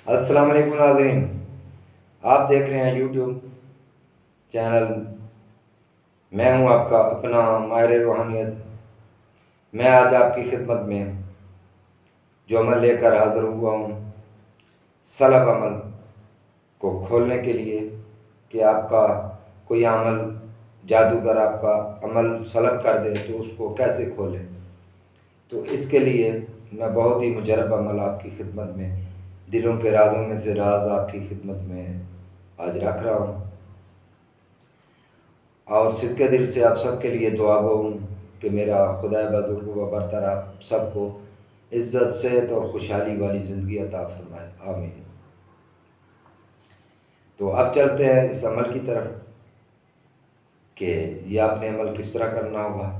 السلام علیکم ناظرین، آپ دیکھ رہے ہیں یوٹیوب چینل۔ میں ہوں آپ کا اپنا ماہر روحانیت۔ میں آج آپ کی خدمت میں جو عمل لے کر حاضر ہوا ہوں، سلب عمل کو کھولنے کے لیے کہ آپ کا کوئی عمل جادوگر آپ کا عمل سلب کر دے تو اس کو کیسے کھولے۔ تو اس کے لیے میں بہت ہی مجرب عمل آپ کی خدمت میں، دلوں کے رازوں میں سے راز آپ کی خدمت میں آج رکھ رہا ہوں، اور صدقے دل سے آپ سب کے لیے دعا گو ہوں کہ میرا خدا بزرگ و برتر آپ سب کو عزت، صحت اور خوشحالی والی زندگی عطا فرمائے، آمین۔ تو اب چلتے ہیں اس عمل کی طرف کہ یہ آپ نے عمل کس طرح کرنا ہوگا۔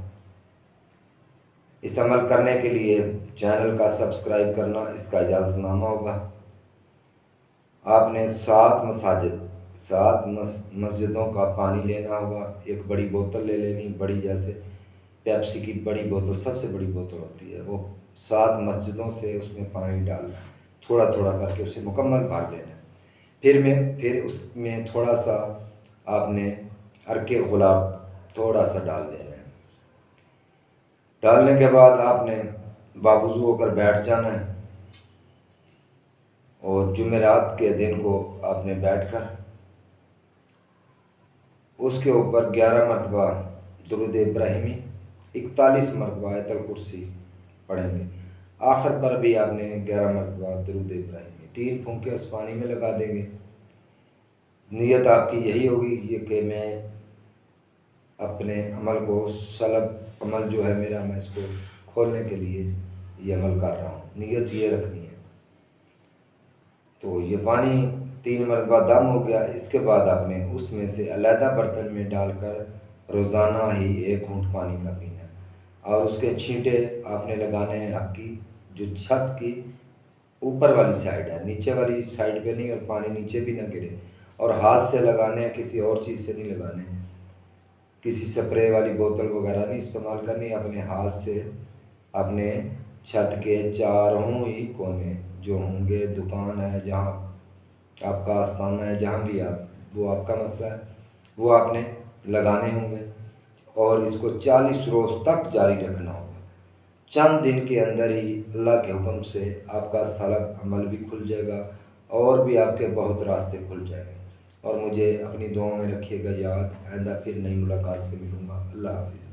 اس عمل کرنے کے لیے چینل کا سبسکرائب کرنا اس کا اجازت نامہ ہوگا۔ آپ نے 7 مسجدوں کا پانی لینا ہوگا۔ ایک بڑی بوتل لے لینی، بڑی جیسے پیپسی کی بڑی بوتل، سب سے بڑی بوتل ہوتی ہے، وہ 7 مسجدوں سے اس میں پانی ڈالنا، تھوڑا تھوڑا کر کے اسے مکمل بھر لینا۔ پھر اس میں تھوڑا سا آپ نے عرق گلاب تھوڑا سا ڈال دینا ہے۔ ڈالنے کے بعد آپ نے باوضو ہو کر بیٹھ جانا ہے، اور جمعرات کے دن کو آپ نے بیٹھ کر اس کے اوپر 11 مرتبہ درود ابراہیمی، 41 مرتبہ آیت الکرسی پڑھیں گے۔ آخر پر بھی آپ نے 11 مرتبہ درود ابراہیمی، 3 پھونکے اس پانی میں لگا دیں گے۔ نیت آپ کی یہی ہوگی یہ کہ میں اپنے عمل کو سلب عمل جو ہے میرا، میں اس کو کھولنے کے لیے یہ عمل کر رہا ہوں، نیت یہ رکھنی ہے۔ تو یہ پانی 3 مرتبہ دم ہو گیا، اس کے بعد آپ نے اس میں سے علیحدہ برتن میں ڈال کر روزانہ ہی 1 گھونٹ پانی کا پینا ہے، اور اس کے چھینٹے آپ نے لگانے ہیں آپ کی جو چھت کی اوپر والی سائڈ ہے، نیچے والی سائڈ پہ نہیں، اور پانی نیچے بھی نہ گرے، اور ہاتھ سے لگانے ہیں، کسی اور چیز سے نہیں لگانے، کسی سپرے والی بوتل وغیرہ نہیں استعمال کرنی، اپنے ہاتھ سے اپنے چھت کے چاروں ہی کونے جو ہوں گے، دکان ہے جہاں آپ کا آستانہ ہے، جہاں بھی وہ آپ کا مسئلہ ہے، وہ آپ نے لگانے ہوں گے، اور اس کو 40 روز تک جاری رکھنا ہوگا۔ چند دن کے اندر ہی اللہ کے حکم سے آپ کا سلب عمل بھی کھل جائے گا، اور بھی آپ کے بہت راستے کھل جائیں گے۔ اور مجھے اپنی دعاؤں میں رکھیے گا یاد، آئندہ پھر نئی ملاقات سے ملوں گا۔ اللہ حافظ۔